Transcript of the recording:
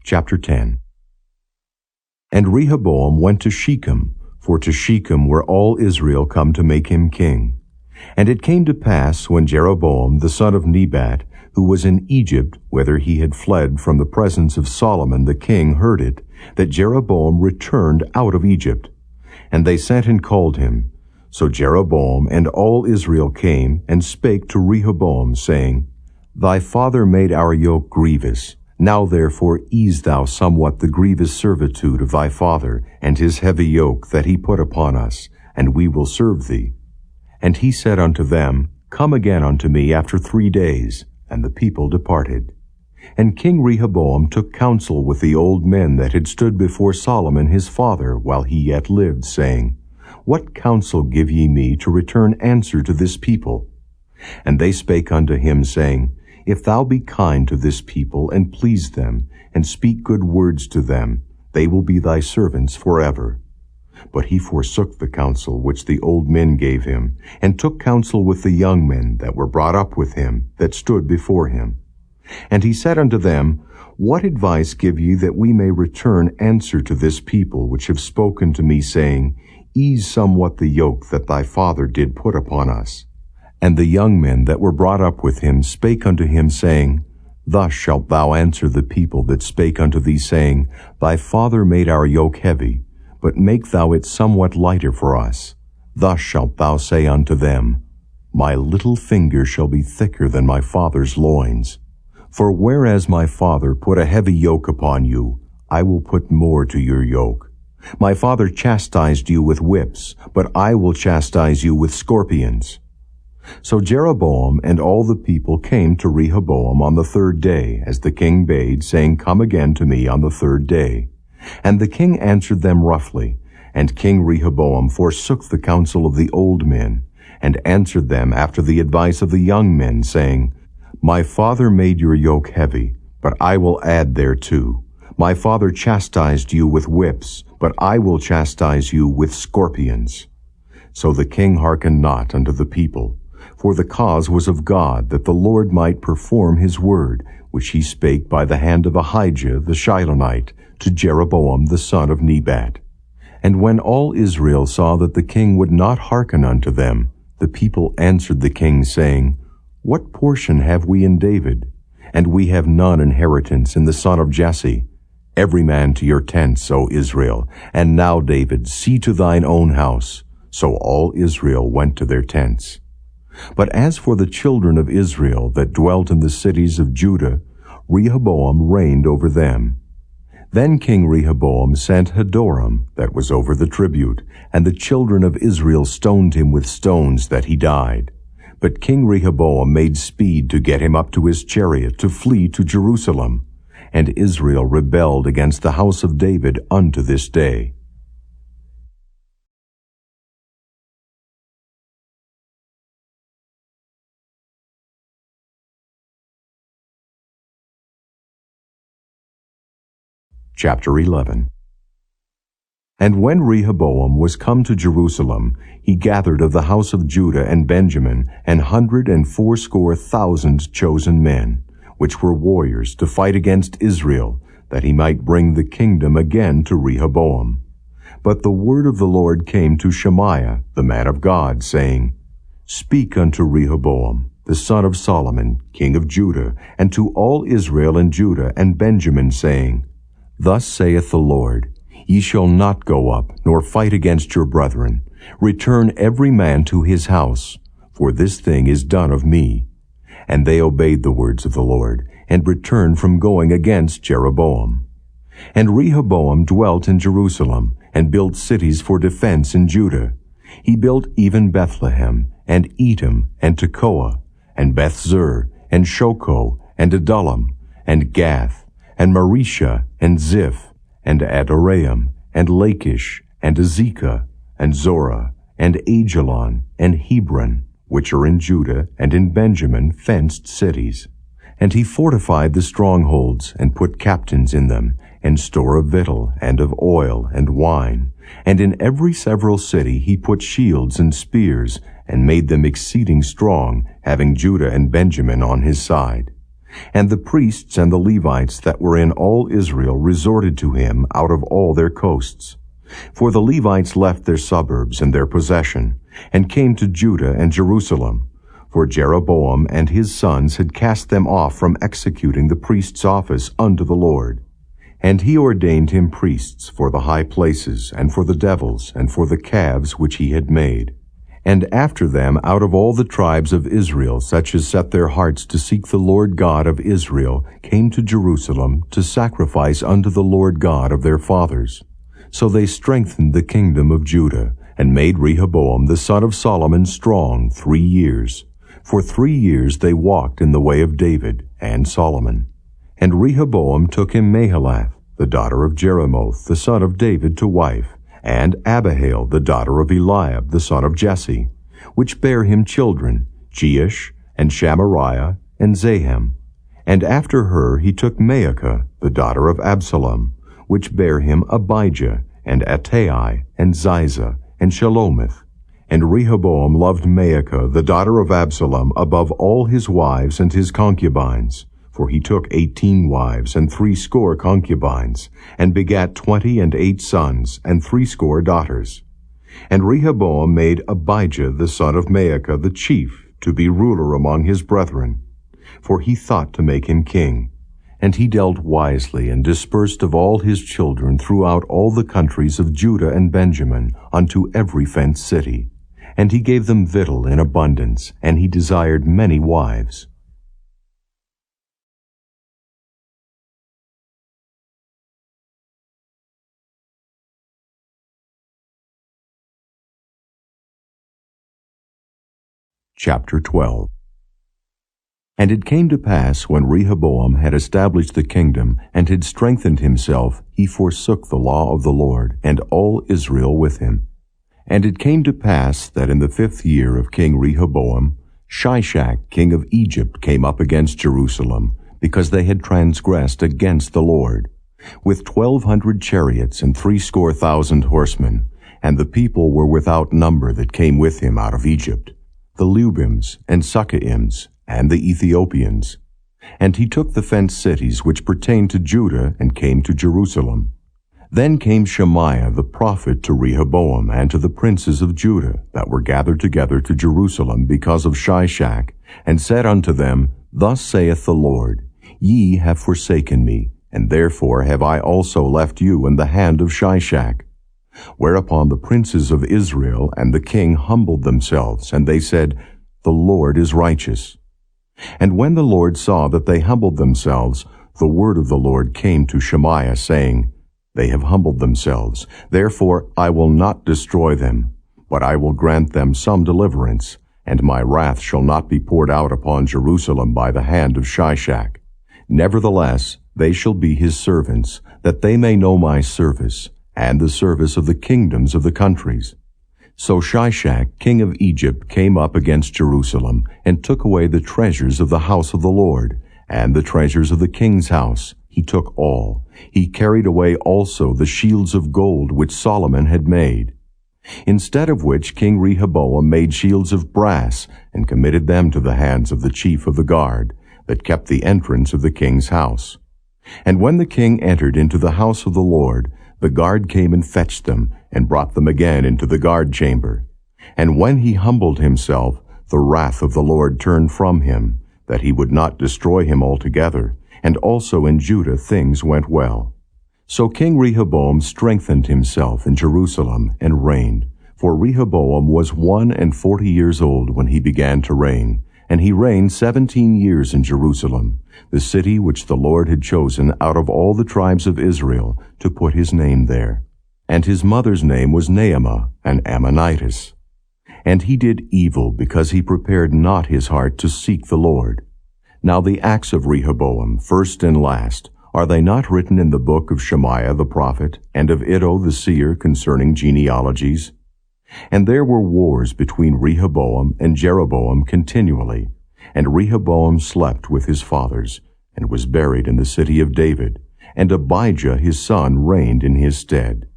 Chapter 10. And Rehoboam went to Shechem, for to Shechem were all Israel come to make him king. And it came to pass, when Jeroboam the son of Nebat, who was in Egypt, whither he had fled from the presence of Solomon the king, heard it, that Jeroboam returned out of Egypt. And they sent and called him. So Jeroboam and all Israel came and spake to Rehoboam, saying, Thy father made our yoke grievous. Now therefore ease thou somewhat the grievous servitude of thy father, and his heavy yoke that he put upon us, and we will serve thee. And he said unto them, Come again unto me after 3 days. And the people departed. And King Rehoboam took counsel with the old men that had stood before Solomon his father while he yet lived, saying, What counsel give ye me to return answer to this people? And they spake unto him, saying, If thou be kind to this people, and please them, and speak good words to them, they will be thy servants forever. But he forsook the counsel which the old men gave him, and took counsel with the young men that were brought up with him, that stood before him. And he said unto them, What advice give ye that we may return answer to this people which have spoken to me, saying, Ease somewhat the yoke that thy father did put upon us? And the young men that were brought up with him spake unto him, saying, Thus shalt thou answer the people that spake unto thee, saying, Thy father made our yoke heavy, but make thou it somewhat lighter for us. Thus shalt thou say unto them, My little finger shall be thicker than my father's loins. For whereas my father put a heavy yoke upon you, I will put more to your yoke. My father chastised you with whips, but I will chastise you with scorpions. So Jeroboam and all the people came to Rehoboam on the 3rd day, as the king bade, saying, Come again to me on the 3rd day. And the king answered them roughly. And King Rehoboam forsook the counsel of the old men, and answered them after the advice of the young men, saying, My father made your yoke heavy, but I will add thereto. My father chastised you with whips, but I will chastise you with scorpions. So the king hearkened not unto the people, for the cause was of God, that the Lord might perform his word, which he spake by the hand of Ahijah the Shilonite to Jeroboam the son of Nebat. And when all Israel saw that the king would not hearken unto them, the people answered the king, saying, What portion have we in David? And we have none inheritance in the son of Jesse. Every man to your tents, O Israel. And now, David, see to thine own house. So all Israel went to their tents. But as for the children of Israel that dwelt in the cities of Judah, Rehoboam reigned over them. Then King Rehoboam sent Hadoram, that was over the tribute, and the children of Israel stoned him with stones that he died. But King Rehoboam made speed to get him up to his chariot to flee to Jerusalem. And Israel rebelled against the house of David unto this day. Chapter 11. And when Rehoboam was come to Jerusalem, he gathered of the house of Judah and Benjamin 184,000 chosen men, which were warriors, to fight against Israel, that he might bring the kingdom again to Rehoboam. But the word of the Lord came to Shemaiah, the man of God, saying, Speak unto Rehoboam, the son of Solomon, king of Judah, and to all Israel and Judah and Benjamin, saying, Thus saith the Lord, Ye shall not go up, nor fight against your brethren. Return every man to his house, for this thing is done of me. And they obeyed the words of the Lord, and returned from going against Jeroboam. And Rehoboam dwelt in Jerusalem, and built cities for defense in Judah. He built even Bethlehem, and Etam, and Tekoa, and Bethzur, and Shoko, and Adullam, and Gath, and Marisha, and Ziph, and Adoraim, and Lachish, and Azekah, and Zorah, and Ajalon, and Hebron, which are in Judah and in Benjamin, fenced cities. And he fortified the strongholds, and put captains in them, and store of victual, and of oil, and wine. And in every several city he put shields and spears, and made them exceeding strong, having Judah and Benjamin on his side. And the priests and the Levites that were in all Israel resorted to him out of all their coasts. For the Levites left their suburbs and their possession, and came to Judah and Jerusalem. For Jeroboam and his sons had cast them off from executing the priest's office unto the Lord. And he ordained him priests for the high places, and for the devils, and for the calves which he had made. And after them out of all the tribes of Israel such as set their hearts to seek the Lord God of Israel came to Jerusalem to sacrifice unto the Lord God of their fathers. So they strengthened the kingdom of Judah, and made Rehoboam the son of Solomon strong 3 years. For 3 years they walked in the way of David and Solomon. And Rehoboam took him Mahalath, the daughter of Jeremoth, the son of David, to wife, and Abihail, the daughter of Eliab, the son of Jesse, which bare him children, Jeush, and Shamariah, and Zahem. And after her he took Maacah, the daughter of Absalom, which bare him Abijah, and Attai, and Ziza, and Shelomith. And Rehoboam loved Maacah, the daughter of Absalom, above all his wives and his concubines. For he took 18 wives and 60 concubines, and begat 28 sons and 60 daughters. And Rehoboam made Abijah the son of Maacah the chief to be ruler among his brethren, for he thought to make him king. And he dealt wisely, and dispersed of all his children throughout all the countries of Judah and Benjamin unto every fenced city. And he gave them victual in abundance, and he desired many wives. Chapter 12. And it came to pass, when Rehoboam had established the kingdom, and had strengthened himself, he forsook the law of the Lord, and all Israel with him. And it came to pass that in the 5th year of King Rehoboam, Shishak king of Egypt came up against Jerusalem, because they had transgressed against the Lord, with 1,200 chariots and 60,000 horsemen, and the people were without number that came with him out of Egypt, the Lubims and Succaims, and the Ethiopians. And he took the fenced cities which pertained to Judah, and came to Jerusalem. Then came Shemaiah the prophet to Rehoboam, and to the princes of Judah, that were gathered together to Jerusalem because of Shishak, and said unto them, Thus saith the Lord, Ye have forsaken me, and therefore have I also left you in the hand of Shishak. Whereupon the princes of Israel and the king humbled themselves, and they said, The Lord is righteous. And when the Lord saw that they humbled themselves, the word of the Lord came to Shemaiah, saying, They have humbled themselves, therefore I will not destroy them, but I will grant them some deliverance, and my wrath shall not be poured out upon Jerusalem by the hand of Shishak. Nevertheless, they shall be his servants, that they may know my service, and the service of the kingdoms of the countries. So Shishak, king of Egypt, came up against Jerusalem, and took away the treasures of the house of the Lord, and the treasures of the king's house. He took all. He carried away also the shields of gold which Solomon had made. Instead of which King Rehoboam made shields of brass, and committed them to the hands of the chief of the guard, that kept the entrance of the king's house. And when the king entered into the house of the Lord, the guard came and fetched them, and brought them again into the guard chamber. And when he humbled himself, the wrath of the Lord turned from him, that he would not destroy him altogether, and also in Judah things went well. So King Rehoboam strengthened himself in Jerusalem, and reigned. For Rehoboam was 41 years old when he began to reign, and he reigned 17 years in Jerusalem, the city which the Lord had chosen out of all the tribes of Israel to put his name there. And his mother's name was Naamah, an Ammonitess. And he did evil, because he prepared not his heart to seek the Lord. Now the acts of Rehoboam, first and last, are they not written in the book of Shemaiah the prophet, and of Iddo the seer concerning genealogies? And there were wars between Rehoboam and Jeroboam continually. And Rehoboam slept with his fathers, and was buried in the city of David, and Abijah his son reigned in his stead.